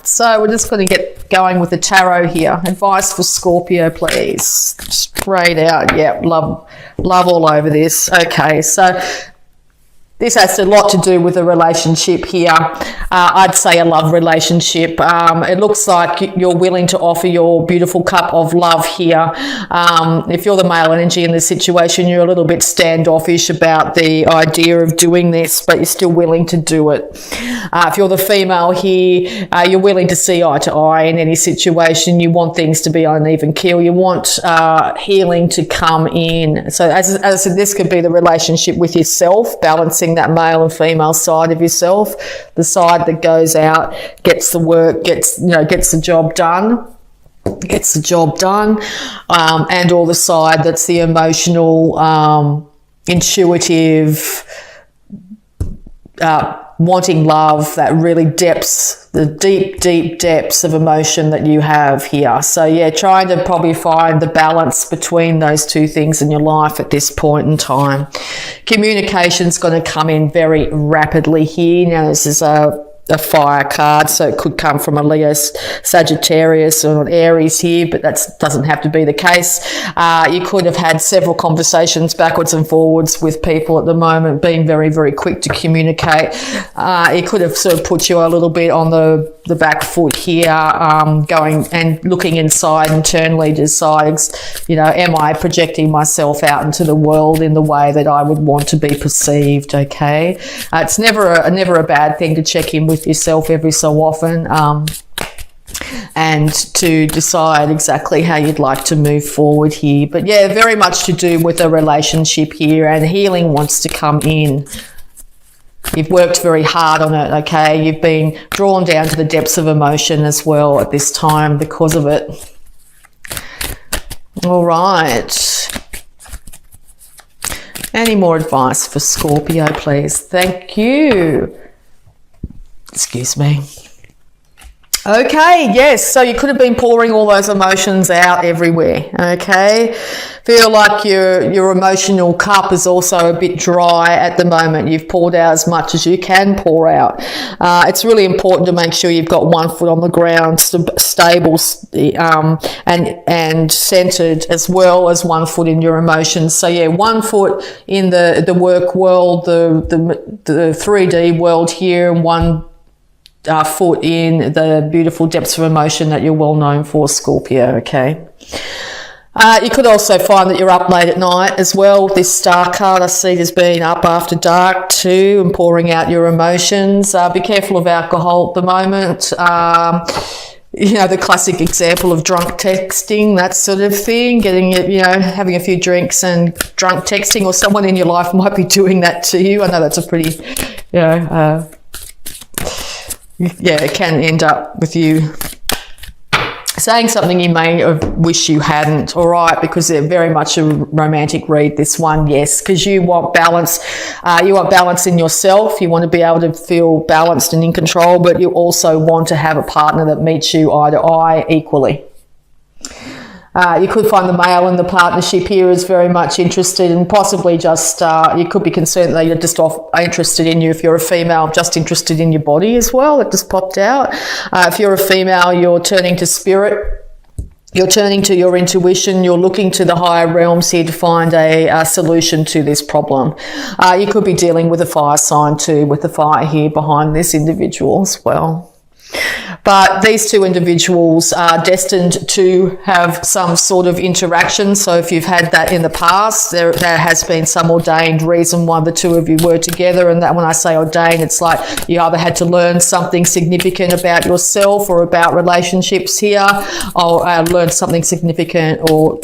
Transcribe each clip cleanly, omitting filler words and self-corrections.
So we're just going to get going with the tarot here. Advice for Scorpio, please. Straight out. Yep, love all over this. Okay, so this has a lot to do with a relationship here. I'd say a love relationship. It looks like you're willing to offer your beautiful cup of love here. If you're the male energy in this situation, you're a little bit standoffish about the idea of doing this, but you're still willing to do it. If you're the female here, you're willing to see eye to eye in any situation. You want things to be on an even keel. You want healing to come in. So as I said, this could be the relationship with yourself, balancing that male and female side of yourself, the side that goes out, gets the work, gets the job done, and or the side that's the emotional, intuitive, wanting love, that really the deep depths of emotion that you have here. So yeah, trying to probably find the balance between those two things in your life at this point in time. Communication's going to come in very rapidly here. Now this is a fire card, so it could come from a Leo, Sagittarius or an Aries here, but that doesn't have to be the case. You could have had several conversations backwards and forwards with people at the moment, being very, very quick to communicate. It could have sort of put you a little bit on the back foot here, going and looking inside internally, decides, am I projecting myself out into the world in the way that I would want to be perceived? Okay, it's never a bad thing to check in with yourself every so often, and to decide exactly how you'd like to move forward here. But yeah, very much to do with a relationship here, and healing wants to come in. You've worked very hard on it, okay? You've been drawn down to the depths of emotion as well at this time because of it. All right. Any more advice for Scorpio, please? Thank you. Excuse me. Okay, yes, so you could have been pouring all those emotions out everywhere, okay? Feel like your emotional cup is also a bit dry at the moment. You've poured out as much as you can pour out. It's really important to make sure you've got one foot on the ground, stable and centered, as well as one foot in your emotions. So yeah, one foot in the work world, the 3D world here, and one foot in the beautiful depths of emotion that you're well known for, Scorpio, okay? You could also find that you're up late at night as well. This star card I see as being up after dark too, and pouring out your emotions. Be careful of alcohol at the moment. The classic example of drunk texting, that sort of thing, having a few drinks and drunk texting, or someone in your life might be doing that to you. I know that's a pretty, it can end up with you saying something you may wish you hadn't, all right, because they're very much a romantic read, this one, yes, because you want balance. You want balance in yourself. You want to be able to feel balanced and in control, but you also want to have a partner that meets you eye to eye equally. You could find the male in the partnership here is very much interested, and possibly just, you could be concerned that you're just interested in you. If you're a female, just interested in your body as well. It just popped out. If you're a female, you're turning to spirit. You're turning to your intuition. You're looking to the higher realms here to find a solution to this problem. You could be dealing with a fire sign too, with the fire here behind this individual as well. But these two individuals are destined to have some sort of interaction. So if you've had that in the past, there has been some ordained reason why the two of you were together. And that, when I say ordained, it's like you either had to learn something significant about yourself or about relationships here, or learn something significant or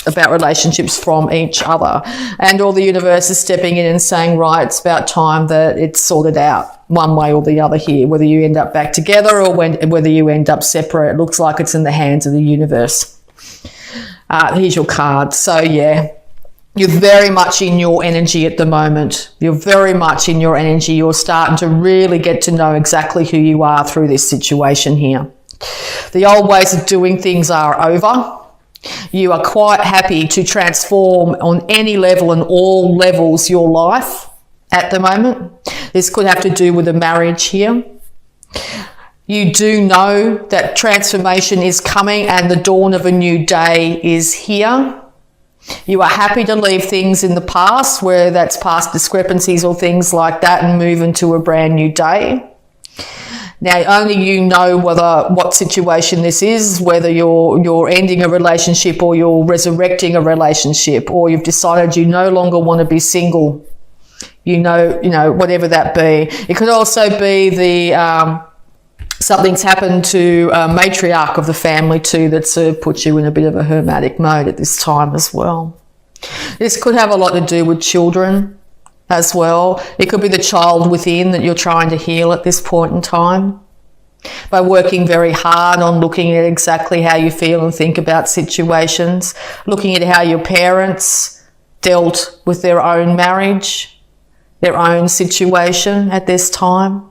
about relationships from each other, and all the universe is stepping in and saying, right, it's about time that it's sorted out one way or the other here, whether you end up back together or whether you end up separate. It looks like it's in the hands of the universe. Here's your card. So yeah, you're very much in your energy at the moment. You're very much in your energy. You're starting to really get to know exactly who you are through this situation here. The old ways of doing things are over. You are quite happy to transform on any level and all levels your life at the moment. This could have to do with a marriage here. You do know that transformation is coming and the dawn of a new day is here. You are happy to leave things in the past, where that's past discrepancies or things like that, and move into a brand new day. Now, only you know what situation this is, whether you're ending a relationship or you're resurrecting a relationship, or you've decided you no longer want to be single. You know, whatever that be. It could also be the something's happened to a matriarch of the family too, that's put you in a bit of a hermetic mode at this time as well. This could have a lot to do with children as well. It could be the child within that you're trying to heal at this point in time, by working very hard on looking at exactly how you feel and think about situations, looking at how your parents dealt with their own marriage, their own situation at this time.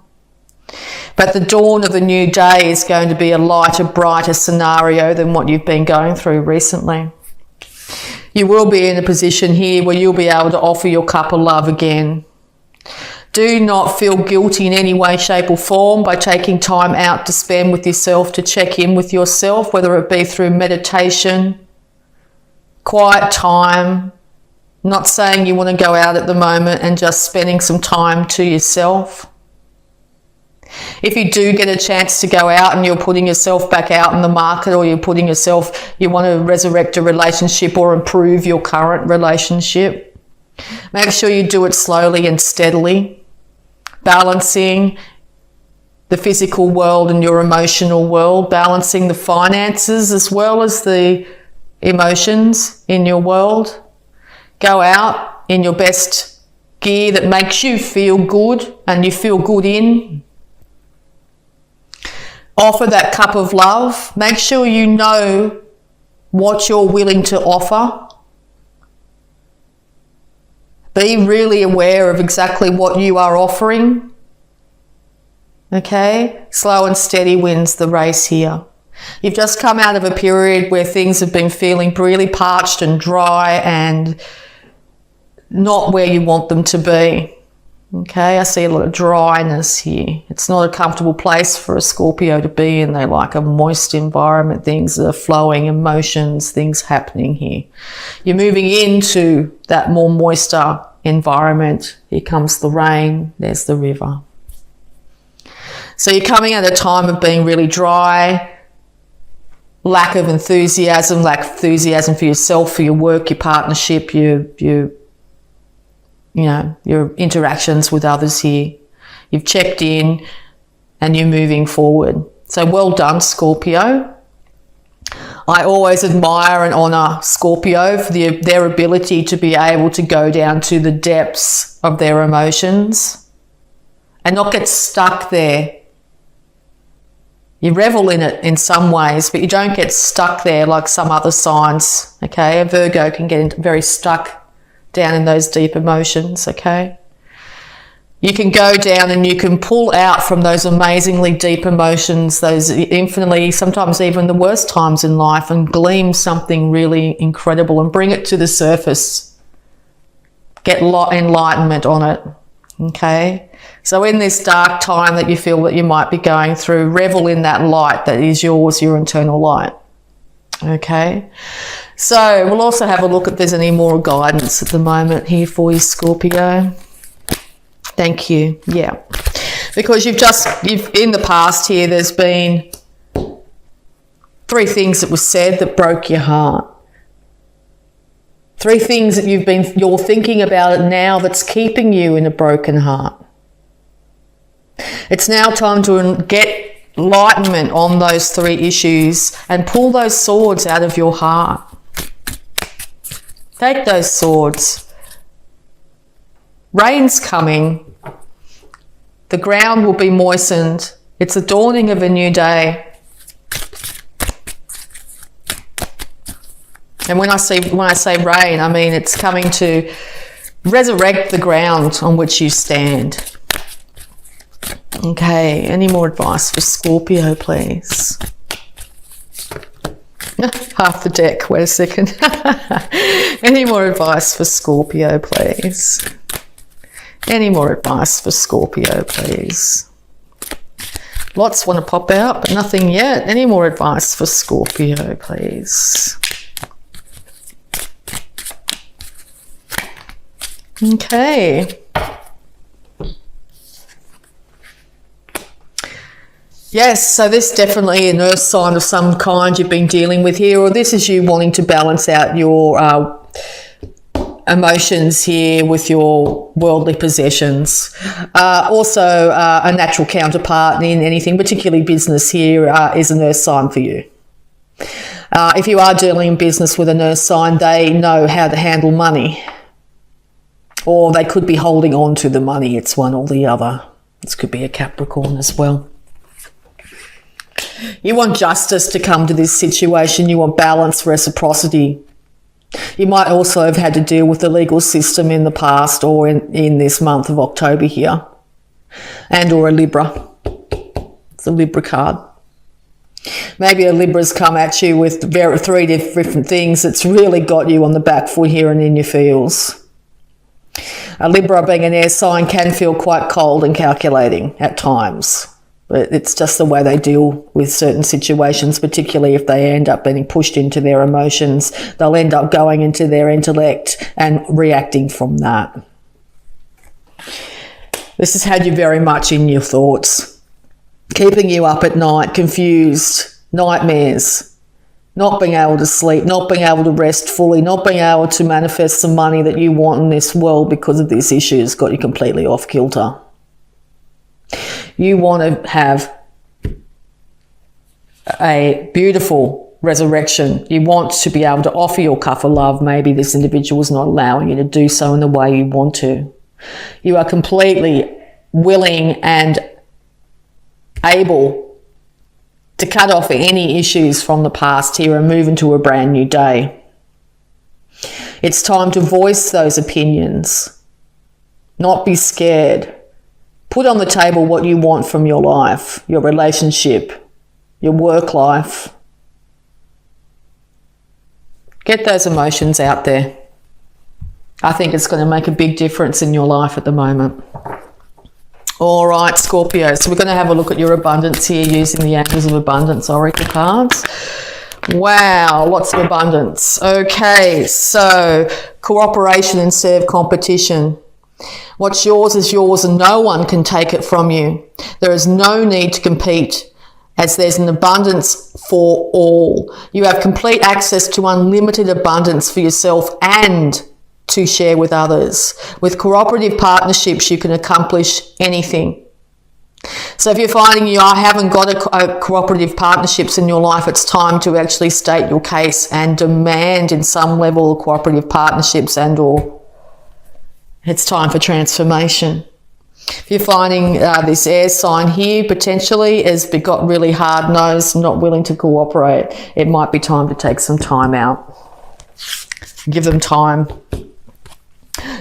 But the dawn of a new day is going to be a lighter, brighter scenario than what you've been going through recently. You will be in a position here where you'll be able to offer your cup of love again. Do not feel guilty in any way, shape or form by taking time out to spend with yourself, to check in with yourself, whether it be through meditation, quiet time, not saying you want to go out at the moment, and just spending some time to yourself. If you do get a chance to go out and you're putting yourself back out in the market, or you want to resurrect a relationship or improve your current relationship, make sure you do it slowly and steadily, balancing the physical world and your emotional world, balancing the finances as well as the emotions in your world. Go out in your best gear that makes you feel good and you feel good in. Offer that cup of love. Make sure you know what you're willing to offer. Be really aware of exactly what you are offering. Okay? Slow and steady wins the race here. You've just come out of a period where things have been feeling really parched and dry and not where you want them to be. Okay, I see a lot of dryness here. It's not a comfortable place for a Scorpio to be in. They like a moist environment. Things are flowing, emotions, things happening here. You're moving into that more moister environment. Here comes the rain. There's the river. So you're coming at a time of being really dry, lack of enthusiasm for yourself, for your work, your partnership, your interactions with others here. You've checked in and you're moving forward. So well done, Scorpio. I always admire and honour Scorpio for their ability to be able to go down to the depths of their emotions and not get stuck there. You revel in it in some ways, but you don't get stuck there like some other signs, okay? A Virgo can get very stuck down in those deep emotions, okay? You can go down and you can pull out from those amazingly deep emotions, those infinitely, sometimes even the worst times in life, and glean something really incredible and bring it to the surface. Get enlightenment on it, okay? So in this dark time that you feel that you might be going through, revel in that light that is yours, your internal light, okay? So we'll also have a look if there's any more guidance at the moment here for you, Scorpio. Thank you. Yeah. Because you've in the past here, there's been 3 things that were said that broke your heart. 3 things that you're thinking about it now that's keeping you in a broken heart. It's now time to get enlightenment on those 3 issues and pull those swords out of your heart. Take those swords. Rain's coming. The ground will be moistened. It's the dawning of a new day. And when I say rain, I mean it's coming to resurrect the ground on which you stand. Okay, any more advice for Scorpio, please? Half the deck, wait a second. Any more advice for Scorpio, please? Any more advice for Scorpio, please? Lots want to pop out, but nothing yet. Any more advice for Scorpio, please? Okay. Yes, so this is definitely an earth sign of some kind you've been dealing with here, or this is you wanting to balance out your emotions here with your worldly possessions. Also, a natural counterpart in anything, particularly business here, is an earth sign for you. If you are dealing in business with an earth sign, they know how to handle money. Or they could be holding on to the money. It's one or the other. This could be a Capricorn as well. You want justice to come to this situation. You want balance, reciprocity. You might also have had to deal with the legal system in the past or in this month of October here. And or a Libra. It's a Libra card. Maybe a Libra's come at you with three different things that's really got you on the back foot here and in your feels. A Libra, being an air sign, can feel quite cold and calculating at times. But it's just the way they deal with certain situations, particularly if they end up being pushed into their emotions. They'll end up going into their intellect and reacting from that. This has had you very much in your thoughts, keeping you up at night, confused, nightmares, not being able to sleep, not being able to rest fully, not being able to manifest the money that you want in this world because of this issue has got you completely off kilter. You want to have a beautiful resurrection. You want to be able to offer your cup of love. Maybe this individual is not allowing you to do so in the way you want to. You are completely willing and able to cut off any issues from the past here and move into a brand new day. It's time to voice those opinions, not be scared. Put on the table what you want from your life, your relationship, your work life. Get those emotions out there. I think it's going to make a big difference in your life at the moment. All right, Scorpio. So we're going to have a look at your abundance here using the Angels of Abundance Oracle cards. Wow, lots of abundance. Okay, so cooperation instead of competition. What's yours is yours and no one can take it from you. There is no need to compete as there's an abundance for all. You have complete access to unlimited abundance for yourself and to share with others. With cooperative partnerships, you can accomplish anything. So if you're finding you haven't got a cooperative partnerships in your life, it's time to actually state your case and demand in some level of cooperative partnerships and or it's time for transformation. If you're finding this air sign here potentially has got really hard-nosed, not willing to cooperate, it might be time to take some time out. Give them time.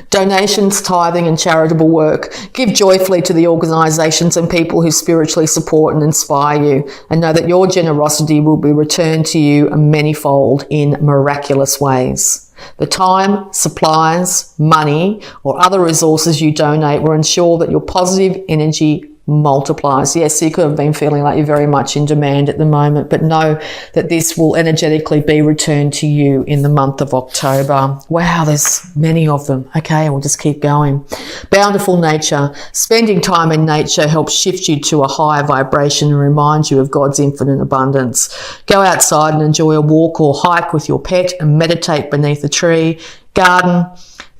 Donations, tithing and charitable work. Give joyfully to the organisations and people who spiritually support and inspire you, and know that your generosity will be returned to you manyfold in miraculous ways. The time, supplies, money or other resources you donate will ensure that your positive energy multiplies. Yes, you could have been feeling like you're very much in demand at the moment, but know that this will energetically be returned to you in the month of October. Wow, there's many of them. Okay, we'll just keep going. Bountiful nature. Spending time in nature helps shift you to a higher vibration and reminds you of God's infinite abundance. Go outside and enjoy a walk or hike with your pet and meditate beneath a tree, garden,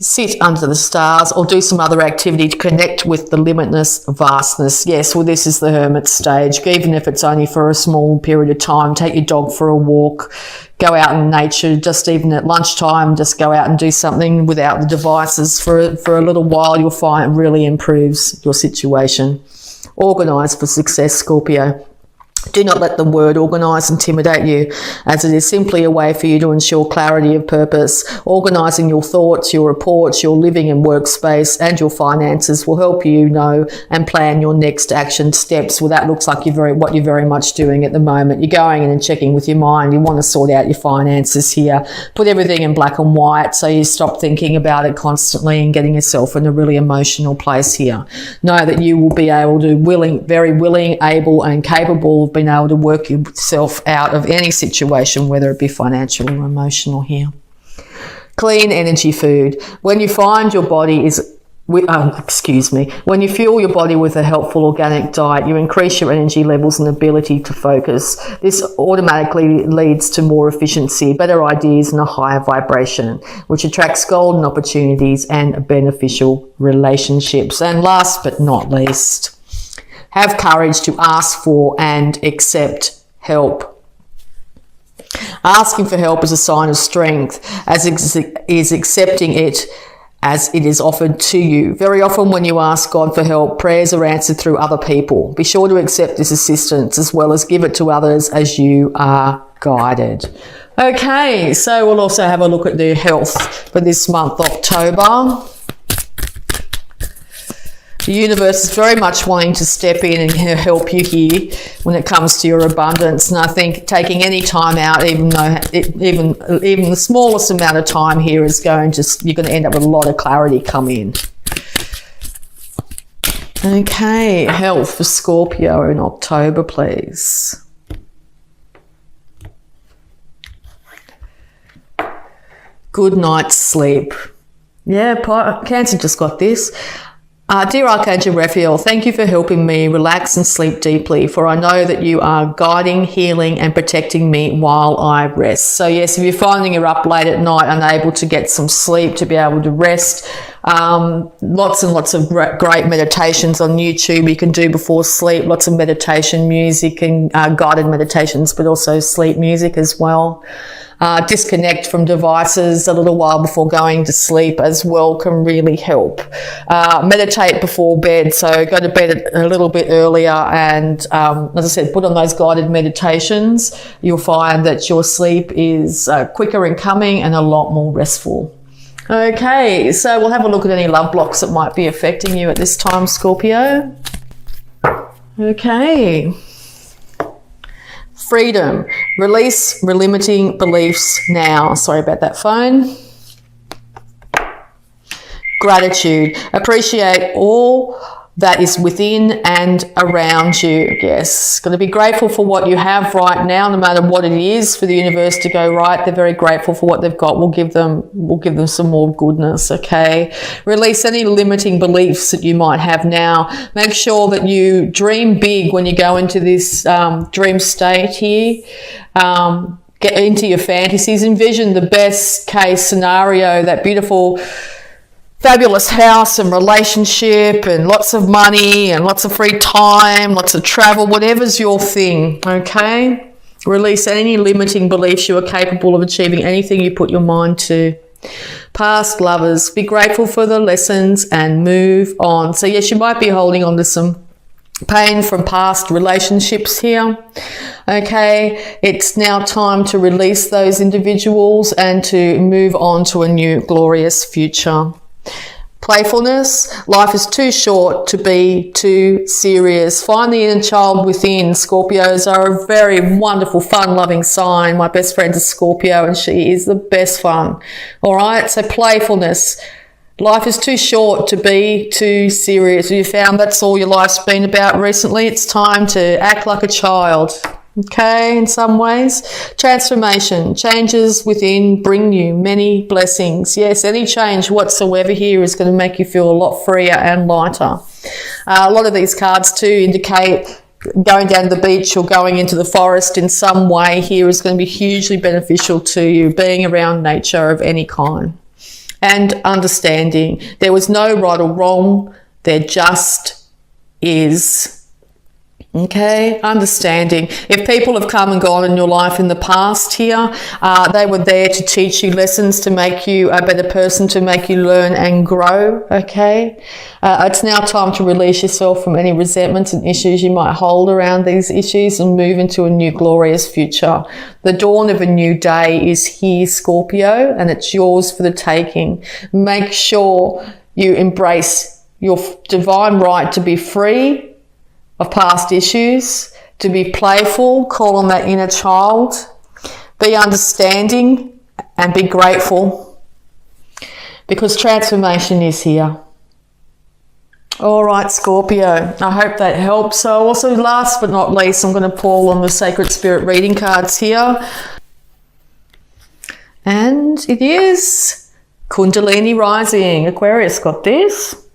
sit under the stars or do some other activity to connect with the limitless vastness. Yes, well, this is the hermit stage. Even if it's only for a small period of time, take your dog for a walk, go out in nature, just even at lunchtime, just go out and do something without the devices for a little while. You'll find it really improves your situation. Organise for success, Scorpio. Do not let the word organise intimidate you, as it is simply a way for you to ensure clarity of purpose. Organising your thoughts, your reports, your living and workspace, and your finances will help you know and plan your next action steps. Well, that looks like what you're very much doing at the moment. You're going in and checking with your mind. You want to sort out your finances here. Put everything in black and white so you stop thinking about it constantly and getting yourself in a really emotional place here. Know that you will be able to, very willing, able and capable of being able to work yourself out of any situation, whether it be financial or emotional here. Clean energy food. When you find your body is, when you fuel your body with a helpful organic diet, you increase your energy levels and ability to focus. This automatically leads to more efficiency, better ideas and a higher vibration, which attracts golden opportunities and beneficial relationships. And last but not least, have courage to ask for and accept help. Asking for help is a sign of strength, as is accepting it as it is offered to you. Very often when you ask God for help, prayers are answered through other people. Be sure to accept this assistance as well as give it to others as you are guided. Okay, so we'll also have a look at the health for this month, October. The universe is very much wanting to step in and help you here when it comes to your abundance. And I think taking any time out, even the smallest amount of time here is you're going to end up with a lot of clarity come in. Okay, health for Scorpio in October, please. Good night's sleep. Yeah, Cancer just got this. Dear Archangel Raphael, thank you for helping me relax and sleep deeply, for I know that you are guiding, healing and protecting me while I rest. So yes, if you're finding you're up late at night, unable to get some sleep, to be able to rest, lots and lots of great meditations on YouTube you can do before sleep, lots of meditation music and guided meditations, but also sleep music as well. Disconnect from devices a little while before going to sleep as well can really help. Meditate before bed, so go to bed a little bit earlier and, as I said, put on those guided meditations. You'll find that your sleep is quicker in coming and a lot more restful. Okay, so we'll have a look at any love blocks that might be affecting you at this time, Scorpio. Okay. Freedom. Release limiting beliefs now. Sorry about that phone. Gratitude. Appreciate all that is within and around you. Yes, got to be grateful for what you have right now, no matter what it is. For the universe to go right, they're very grateful for what they've got. We'll give them some more goodness. Okay, release any limiting beliefs that you might have now. Make sure that you dream big when you go into this dream state here. Get into your fantasies. Envision the best case scenario, that beautiful fabulous house and relationship and lots of money and lots of free time, lots of travel, whatever's your thing, okay? Release any limiting beliefs. You are capable of achieving anything you put your mind to. Past lovers, be grateful for the lessons and move on. So yes, you might be holding on to some pain from past relationships here. Okay, it's now time to release those individuals and to move on to a new glorious future. Playfulness. Life is too short to be too serious. Find the inner child within. Scorpios are a very wonderful, fun-loving sign. My best friend's a Scorpio and she is the best fun. All right, so playfulness. Life is too short to be too serious. Have you found that's all your life's been about recently? It's time to act like a child. Okay, in some ways. Transformation. Changes within bring you many blessings. Yes, any change whatsoever here is going to make you feel a lot freer and lighter. A lot of these cards too indicate going down to the beach or going into the forest in some way here is going to be hugely beneficial to you, being around nature of any kind. And understanding there was no right or wrong, there just is. Okay, understanding. If people have come and gone in your life in the past here, they were there to teach you lessons, to make you a better person, to make you learn and grow, okay? It's now time to release yourself from any resentments and issues you might hold around these issues and move into a new glorious future. The dawn of a new day is here, Scorpio, and it's yours for the taking. Make sure you embrace your divine right to be free of past issues, to be playful, call on that inner child, be understanding and be grateful, because transformation is here. All right, Scorpio, I hope that helps. So also, last but not least, I'm going to pull on the Sacred Spirit reading cards here. And it is Kundalini Rising. Aquarius got this.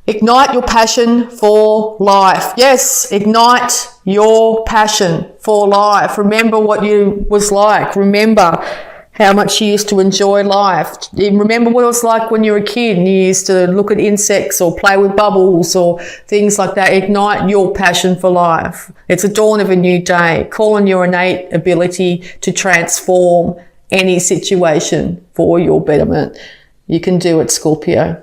Ignite your passion for life. Yes, ignite your passion for life. Remember what you was like. Remember how much you used to enjoy life. Remember what it was like when you were a kid and you used to look at insects or play with bubbles or things like that. Ignite your passion for life. It's a dawn of a new day. Call on your innate ability to transform any situation for your betterment. You can do it, Scorpio.